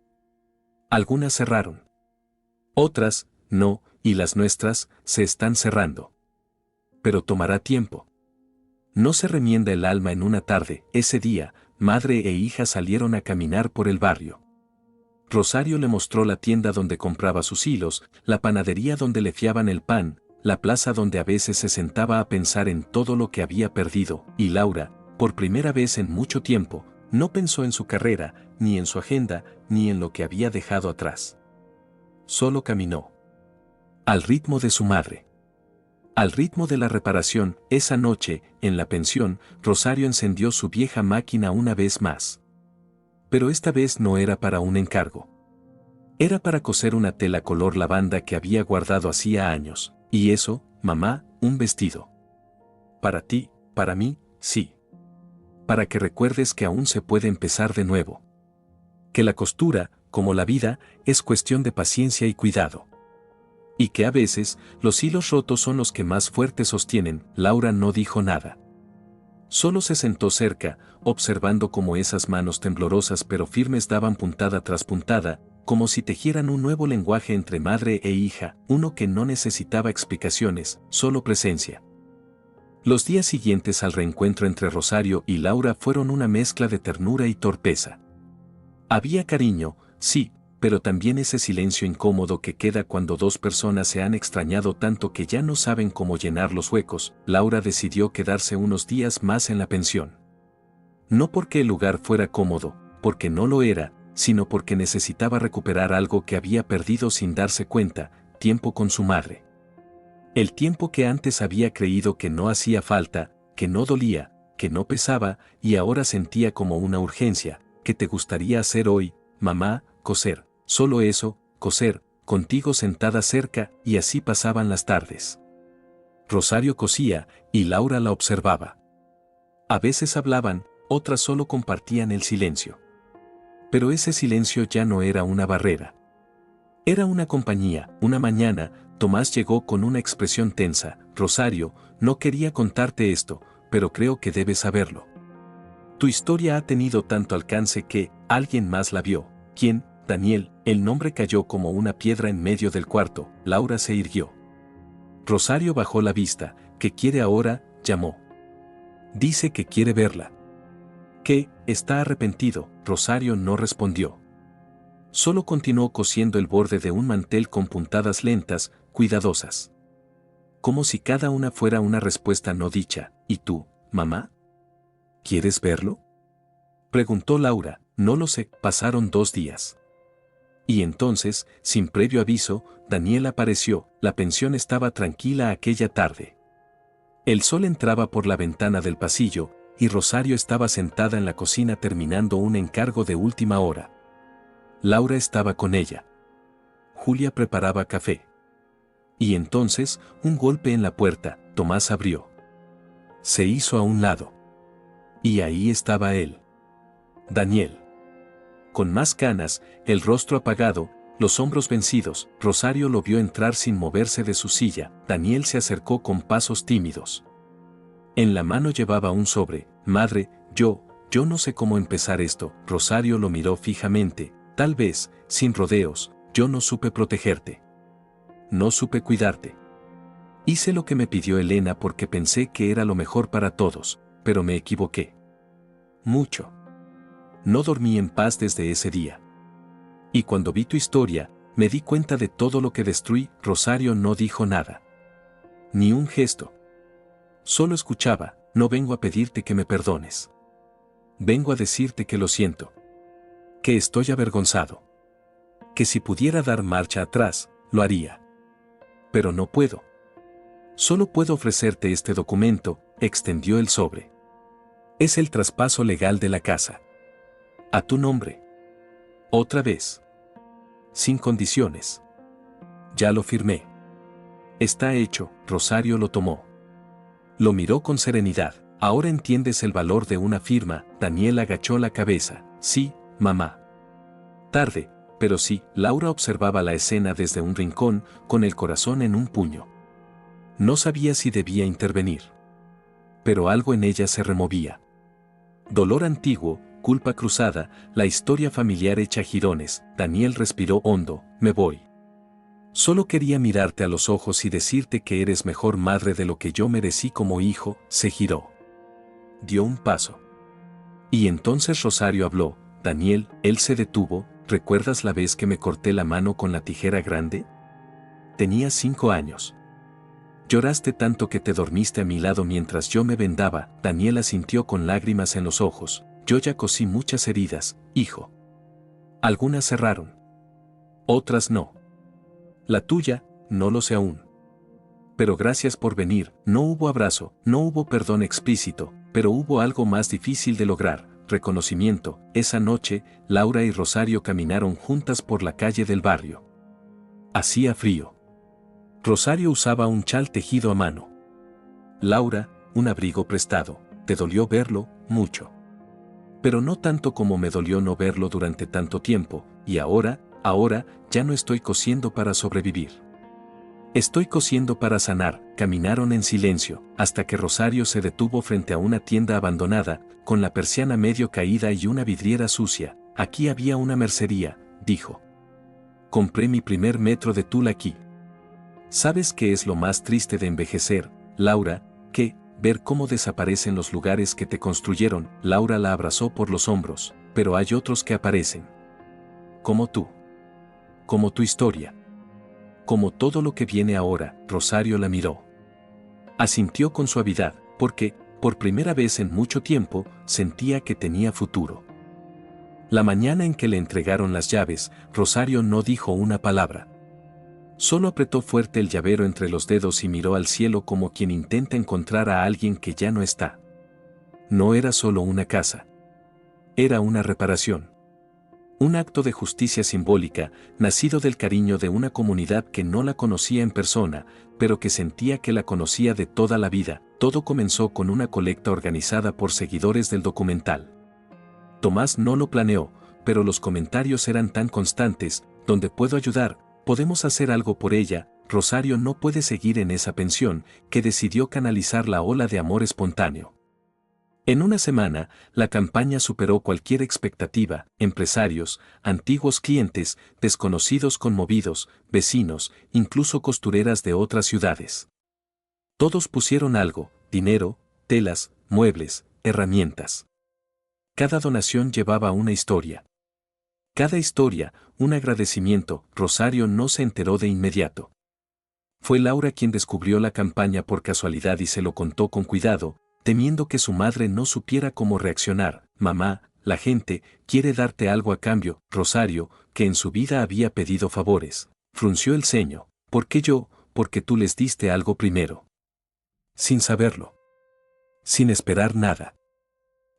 Algunas cerraron. Otras, no, y las nuestras, se están cerrando. Pero tomará tiempo. No se remienda el alma en una tarde. Ese día, madre e hija salieron a caminar por el barrio. Rosario le mostró la tienda donde compraba sus hilos, la panadería donde le fiaban el pan, la plaza donde a veces se sentaba a pensar en todo lo que había perdido. Y Laura, por primera vez en mucho tiempo, no pensó en su carrera, ni en su agenda, ni en lo que había dejado atrás. Solo caminó. Al ritmo de su madre. Al ritmo de la reparación. Esa noche, en la pensión, Rosario encendió su vieja máquina una vez más. Pero esta vez no era para un encargo. Era para coser una tela color lavanda que había guardado hacía años. Y eso, mamá, un vestido. Para ti, para mí, sí. Para que recuerdes que aún se puede empezar de nuevo. Que la costura, como la vida, es cuestión de paciencia y cuidado. Y que a veces, los hilos rotos son los que más fuerte sostienen. Laura no dijo nada. Solo se sentó cerca, observando cómo esas manos temblorosas pero firmes daban puntada tras puntada, como si tejieran un nuevo lenguaje entre madre e hija, uno que no necesitaba explicaciones, solo presencia. Los días siguientes al reencuentro entre Rosario y Laura fueron una mezcla de ternura y torpeza. Había cariño, sí, pero también ese silencio incómodo que queda cuando dos personas se han extrañado tanto que ya no saben cómo llenar los huecos. Laura decidió quedarse unos días más en la pensión. No porque el lugar fuera cómodo, porque no lo era, sino porque necesitaba recuperar algo que había perdido sin darse cuenta, tiempo con su madre. El tiempo que antes había creído que no hacía falta, que no dolía, que no pesaba, y ahora sentía como una urgencia. ¿Qué te gustaría hacer hoy, mamá? Coser. Solo eso, coser, contigo sentada cerca, y así pasaban las tardes. Rosario cosía, y Laura la observaba. A veces hablaban, otras solo compartían el silencio. Pero ese silencio ya no era una barrera. Era una compañía. Una mañana, Tomás llegó con una expresión tensa. «Rosario, no quería contarte esto, pero creo que debes saberlo». Tu historia ha tenido tanto alcance que alguien más la vio. ¿Quién? Daniel. El nombre cayó como una piedra en medio del cuarto. Laura se irguió. Rosario bajó la vista. ¿Qué quiere ahora? Llamó. Dice que quiere verla. ¿Qué? Está arrepentido. Rosario no respondió. Solo continuó cosiendo el borde de un mantel con puntadas lentas, cuidadosas. Como si cada una fuera una respuesta no dicha. ¿Y tú, mamá? ¿Quieres verlo? Preguntó Laura. No lo sé. Pasaron 2 días. Y entonces, sin previo aviso, Daniel apareció. La pensión estaba tranquila aquella tarde. El sol entraba por la ventana del pasillo, y Rosario estaba sentada en la cocina terminando un encargo de última hora. Laura estaba con ella. Julia preparaba café. Y entonces, un golpe en la puerta. Tomás abrió. Se hizo a un lado. Y ahí estaba él. Daniel. Con más canas, el rostro apagado, los hombros vencidos. Rosario lo vio entrar sin moverse de su silla. Daniel se acercó con pasos tímidos. En la mano llevaba un sobre. Madre, yo no sé cómo empezar esto. Rosario lo miró fijamente. Tal vez, sin rodeos, yo no supe protegerte. No supe cuidarte. Hice lo que me pidió Elena porque pensé que era lo mejor para todos, pero me equivoqué. Mucho. No dormí en paz desde ese día. Y cuando vi tu historia, me di cuenta de todo lo que destruí. Rosario no dijo nada. Ni un gesto. Solo escuchaba. No vengo a pedirte que me perdones. Vengo a decirte que lo siento. Que estoy avergonzado. Que si pudiera dar marcha atrás, lo haría. Pero no puedo. Solo puedo ofrecerte este documento. Extendió el sobre. Es el traspaso legal de la casa. A tu nombre. Otra vez. Sin condiciones. Ya lo firmé. Está hecho. Rosario lo tomó. Lo miró con serenidad. Ahora entiendes el valor de una firma. Daniel agachó la cabeza. Sí, mamá. Tarde, pero sí. Laura observaba la escena desde un rincón, con el corazón en un puño. No sabía si debía intervenir. Pero algo en ella se removía. Dolor antiguo, culpa cruzada, la historia familiar hecha jirones. Daniel respiró hondo. Me voy. Solo quería mirarte a los ojos y decirte que eres mejor madre de lo que yo merecí como hijo. Se giró. Dio un paso. Y entonces Rosario habló. Daniel, él se detuvo. ¿Recuerdas la vez que me corté la mano con la tijera grande? Tenía 5 años. Lloraste tanto que te dormiste a mi lado mientras yo me vendaba. Daniel asintió con lágrimas en los ojos. Yo ya cosí muchas heridas, hijo. Algunas cerraron. Otras no. La tuya, no lo sé aún. Pero gracias por venir. No hubo abrazo, no hubo perdón explícito, pero hubo algo más difícil de lograr, reconocimiento. Esa noche, Laura y Rosario caminaron juntas por la calle del barrio. Hacía frío. Rosario usaba un chal tejido a mano. Laura, un abrigo prestado. Te dolió verlo, mucho. Pero no tanto como me dolió no verlo durante tanto tiempo, y ahora, ya no estoy cosiendo para sobrevivir. Estoy cosiendo para sanar. Caminaron en silencio, hasta que Rosario se detuvo frente a una tienda abandonada, con la persiana medio caída y una vidriera sucia. Aquí había una mercería, dijo. Compré mi primer metro de tul aquí. ¿Sabes qué es lo más triste de envejecer, Laura? Que, ver cómo desaparecen los lugares que te construyeron. Laura la abrazó por los hombros. Pero hay otros que aparecen. Como tú. Como tu historia. Como todo lo que viene ahora. Rosario la miró. Asintió con suavidad, porque, por primera vez en mucho tiempo, sentía que tenía futuro. La mañana en que le entregaron las llaves, Rosario no dijo una palabra. Solo apretó fuerte el llavero entre los dedos y miró al cielo como quien intenta encontrar a alguien que ya no está. No era solo una casa. Era una reparación. Un acto de justicia simbólica, nacido del cariño de una comunidad que no la conocía en persona, pero que sentía que la conocía de toda la vida. Todo comenzó con una colecta organizada por seguidores del documental. Tomás no lo planeó, pero los comentarios eran tan constantes. ¿Dónde puedo ayudar? ¿Podemos hacer algo por ella? Rosario no puede seguir en esa pensión, que decidió canalizar la ola de amor espontáneo. En una semana, la campaña superó cualquier expectativa: empresarios, antiguos clientes, desconocidos conmovidos, vecinos, incluso costureras de otras ciudades. Todos pusieron algo: dinero, telas, muebles, herramientas. Cada donación llevaba una historia. Cada historia, un agradecimiento. Rosario no se enteró de inmediato. Fue Laura quien descubrió la campaña por casualidad y se lo contó con cuidado, temiendo que su madre no supiera cómo reaccionar. Mamá, la gente quiere darte algo a cambio. Rosario, que en su vida había pedido favores, frunció el ceño. ¿Por qué yo? Porque tú les diste algo primero. Sin saberlo. Sin esperar nada.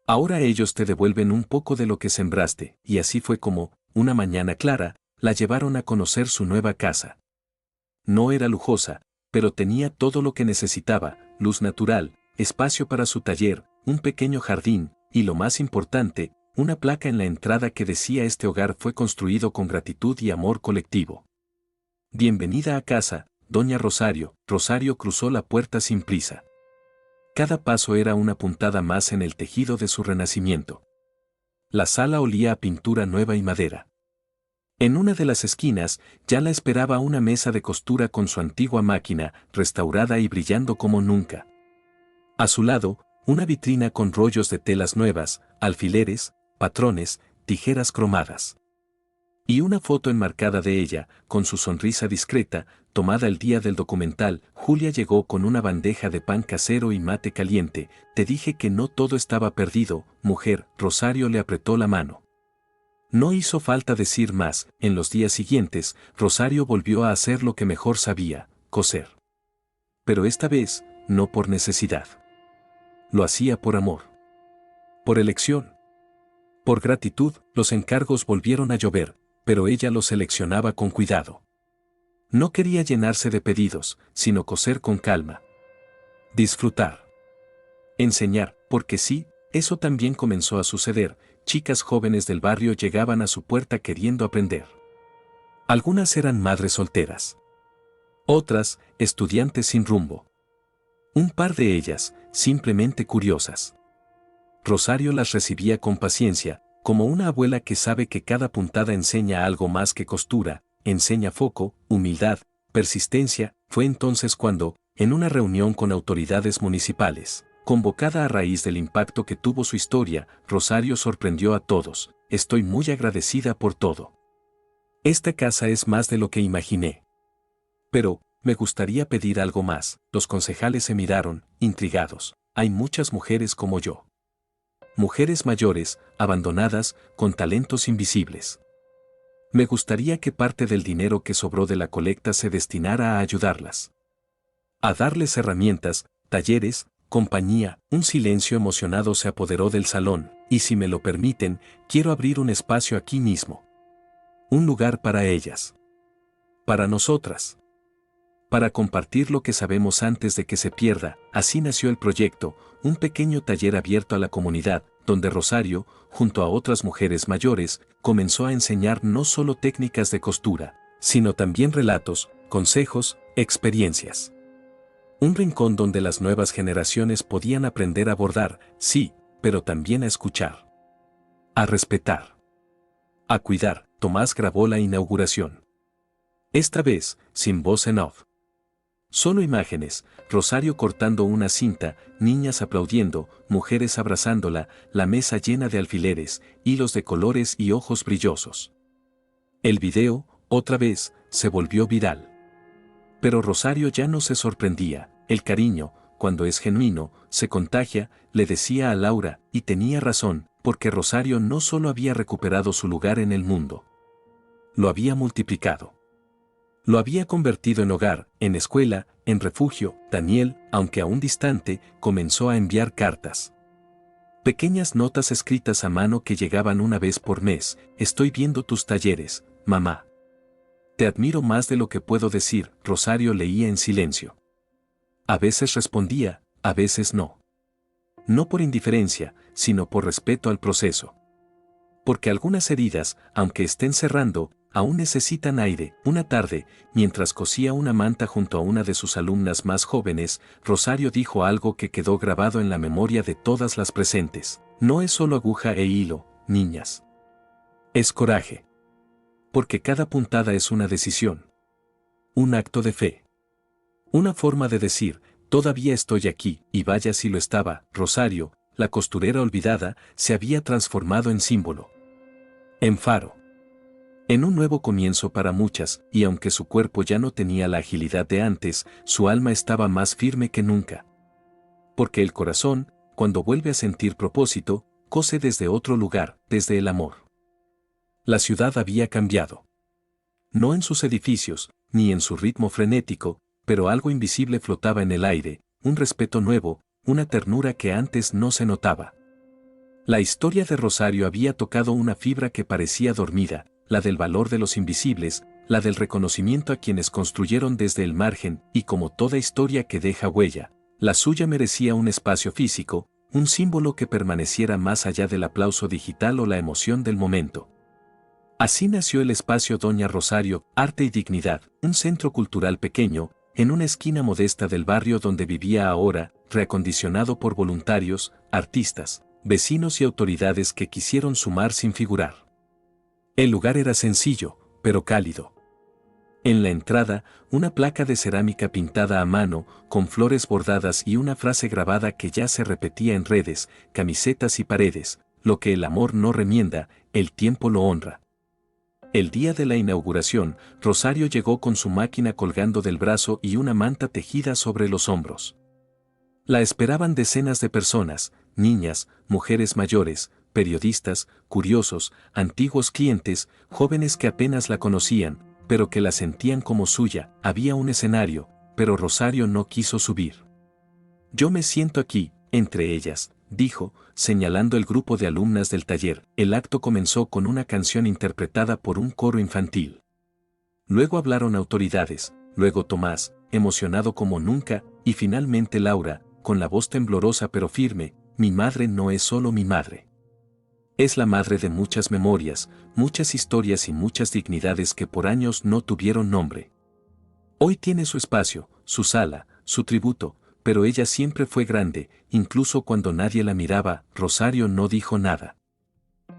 Ahora ellos te devuelven un poco de lo que sembraste, y así fue como, una mañana clara, la llevaron a conocer su nueva casa. No era lujosa, pero tenía todo lo que necesitaba: luz natural, espacio para su taller, un pequeño jardín, y lo más importante, una placa en la entrada que decía: este hogar fue construido con gratitud y amor colectivo. Bienvenida a casa, doña Rosario. Rosario cruzó la puerta sin prisa. Cada paso era una puntada más en el tejido de su renacimiento. La sala olía a pintura nueva y madera. En una de las esquinas ya la esperaba una mesa de costura con su antigua máquina, restaurada y brillando como nunca. A su lado, una vitrina con rollos de telas nuevas, alfileres, patrones, tijeras cromadas. Y una foto enmarcada de ella, con su sonrisa discreta, tomada el día del documental. Julia llegó con una bandeja de pan casero y mate caliente. Te dije que no todo estaba perdido, mujer. Rosario le apretó la mano. No hizo falta decir más. En los días siguientes, Rosario volvió a hacer lo que mejor sabía: coser. Pero esta vez, no por necesidad. Lo hacía por amor. Por elección. Por gratitud. Los encargos volvieron a llover, pero ella los seleccionaba con cuidado. No quería llenarse de pedidos, sino coser con calma. Disfrutar. Enseñar, porque sí, eso también comenzó a suceder. Chicas jóvenes del barrio llegaban a su puerta queriendo aprender. Algunas eran madres solteras. Otras, estudiantes sin rumbo. Un par de ellas, simplemente curiosas. Rosario las recibía con paciencia, como una abuela que sabe que cada puntada enseña algo más que costura, enseña foco, humildad, persistencia. Fue entonces cuando, en una reunión con autoridades municipales, convocada a raíz del impacto que tuvo su historia, Rosario sorprendió a todos: estoy muy agradecida por todo. Esta casa es más de lo que imaginé. Pero, me gustaría pedir algo más. Los concejales se miraron, intrigados. Hay muchas mujeres como yo. Mujeres mayores, abandonadas, con talentos invisibles. Me gustaría que parte del dinero que sobró de la colecta se destinara a ayudarlas. A darles herramientas, talleres, compañía. Un silencio emocionado se apoderó del salón. Y si me lo permiten, quiero abrir un espacio aquí mismo. Un lugar para ellas. Para nosotras. Para compartir lo que sabemos antes de que se pierda. Así nació el proyecto, un pequeño taller abierto a la comunidad, donde Rosario, junto a otras mujeres mayores, comenzó a enseñar no solo técnicas de costura, sino también relatos, consejos, experiencias. Un rincón donde las nuevas generaciones podían aprender a bordar, sí, pero también a escuchar. A respetar. A cuidar. Tomás grabó la inauguración. Esta vez, sin voz en off. Solo imágenes: Rosario cortando una cinta, niñas aplaudiendo, mujeres abrazándola, la mesa llena de alfileres, hilos de colores y ojos brillosos. El video, otra vez, se volvió viral. Pero Rosario ya no se sorprendía. El cariño, cuando es genuino, se contagia, le decía a Laura, y tenía razón, porque Rosario no solo había recuperado su lugar en el mundo. Lo había multiplicado. Lo había convertido en hogar, en escuela, en refugio. Daniel, aunque aún distante, comenzó a enviar cartas. Pequeñas notas escritas a mano que llegaban una vez por mes: estoy viendo tus talleres, mamá. Te admiro más de lo que puedo decir. Rosario leía en silencio. A veces respondía, a veces no. No por indiferencia, sino por respeto al proceso. Porque algunas heridas, aunque estén cerrando, aún necesitan aire. Una tarde, mientras cosía una manta junto a una de sus alumnas más jóvenes, Rosario dijo algo que quedó grabado en la memoria de todas las presentes. No es solo aguja e hilo, niñas. Es coraje. Porque cada puntada es una decisión. Un acto de fe. Una forma de decir, todavía estoy aquí, y vaya si lo estaba. Rosario, la costurera olvidada, se había transformado en símbolo. En faro. En un nuevo comienzo para muchas, y aunque su cuerpo ya no tenía la agilidad de antes, su alma estaba más firme que nunca. Porque el corazón, cuando vuelve a sentir propósito, cose desde otro lugar, desde el amor. La ciudad había cambiado. No en sus edificios, ni en su ritmo frenético, pero algo invisible flotaba en el aire, un respeto nuevo, una ternura que antes no se notaba. La historia de Rosario había tocado una fibra que parecía dormida, la del valor de los invisibles, la del reconocimiento a quienes construyeron desde el margen, y como toda historia que deja huella, la suya merecía un espacio físico, un símbolo que permaneciera más allá del aplauso digital o la emoción del momento. Así nació el espacio Doña Rosario, Arte y Dignidad, un centro cultural pequeño, en una esquina modesta del barrio donde vivía ahora, reacondicionado por voluntarios, artistas, vecinos y autoridades que quisieron sumar sin figurar. El lugar era sencillo, pero cálido. En la entrada, una placa de cerámica pintada a mano, con flores bordadas y una frase grabada que ya se repetía en redes, camisetas y paredes: lo que el amor no remienda, el tiempo lo honra. El día de la inauguración, Rosario llegó con su máquina colgando del brazo y una manta tejida sobre los hombros. La esperaban decenas de personas, niñas, mujeres mayores, periodistas, curiosos, antiguos clientes, jóvenes que apenas la conocían, pero que la sentían como suya. Había un escenario, pero Rosario no quiso subir. Yo me siento aquí, entre ellas, dijo, señalando el grupo de alumnas del taller. El acto comenzó con una canción interpretada por un coro infantil. Luego hablaron autoridades, luego Tomás, emocionado como nunca, y finalmente Laura, con la voz temblorosa pero firme: mi madre no es solo mi madre. Es la madre de muchas memorias, muchas historias y muchas dignidades que por años no tuvieron nombre. Hoy tiene su espacio, su sala, su tributo, pero ella siempre fue grande, incluso cuando nadie la miraba. Rosario no dijo nada.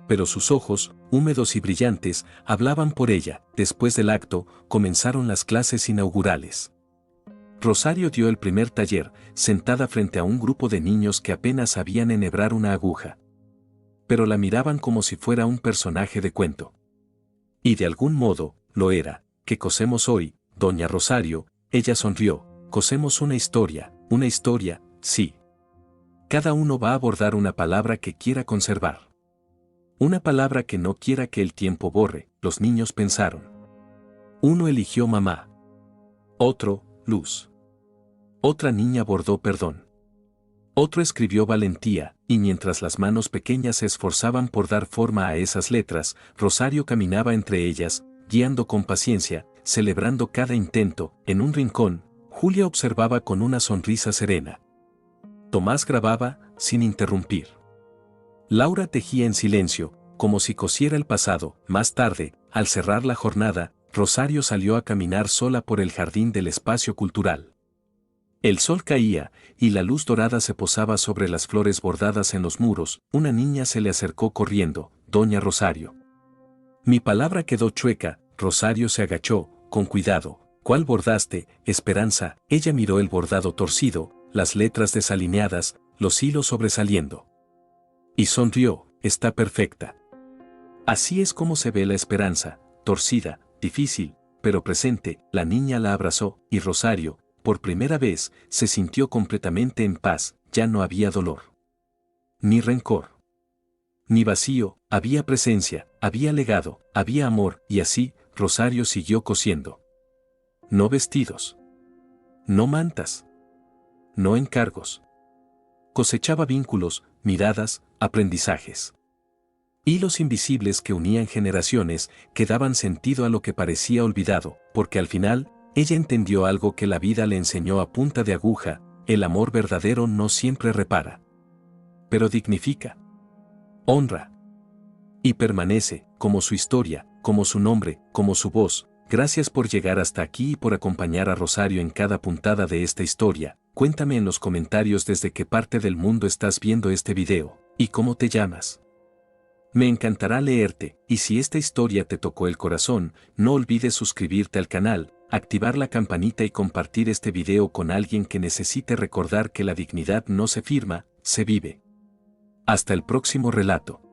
Pero sus ojos, húmedos y brillantes, hablaban por ella. Después del acto, comenzaron las clases inaugurales. Rosario dio el primer taller, sentada frente a un grupo de niños que apenas sabían enhebrar una aguja. Pero la miraban como si fuera un personaje de cuento. Y de algún modo, lo era. ¿Qué cosemos hoy, Doña Rosario? Ella sonrió. Cosemos una historia, sí. Cada uno va a abordar una palabra que quiera conservar. Una palabra que no quiera que el tiempo borre. Los niños pensaron. Uno eligió mamá. Otro, luz. Otra niña bordó perdón. Otro escribió valentía, y mientras las manos pequeñas se esforzaban por dar forma a esas letras, Rosario caminaba entre ellas, guiando con paciencia, celebrando cada intento. En un rincón, Julia observaba con una sonrisa serena. Tomás grababa, sin interrumpir. Laura tejía en silencio, como si cosiera el pasado. Más tarde, al cerrar la jornada, Rosario salió a caminar sola por el jardín del espacio cultural. El sol caía, y la luz dorada se posaba sobre las flores bordadas en los muros. Una niña se le acercó corriendo: Doña Rosario. Mi palabra quedó chueca. Rosario se agachó, con cuidado. ¿Cuál bordaste, Esperanza? Ella miró el bordado torcido, las letras desalineadas, los hilos sobresaliendo. Y sonrió: está perfecta. Así es como se ve la esperanza, torcida, difícil, pero presente. La niña la abrazó, y Rosario, por primera vez, se sintió completamente en paz. Ya no había dolor. Ni rencor. Ni vacío, había presencia, había legado, había amor. Y así, Rosario siguió cosiendo. No vestidos. No mantas. No encargos. Cosechaba vínculos, miradas, aprendizajes. Hilos invisibles que unían generaciones, que daban sentido a lo que parecía olvidado, porque al final, ella entendió algo que la vida le enseñó a punta de aguja: el amor verdadero no siempre repara. Pero dignifica. Honra. Y permanece, como su historia, como su nombre, como su voz. Gracias por llegar hasta aquí y por acompañar a Rosario en cada puntada de esta historia. Cuéntame en los comentarios desde qué parte del mundo estás viendo este video, y cómo te llamas. Me encantará leerte, y si esta historia te tocó el corazón, no olvides suscribirte al canal, activar la campanita y compartir este video con alguien que necesite recordar que la dignidad no se firma, se vive. Hasta el próximo relato.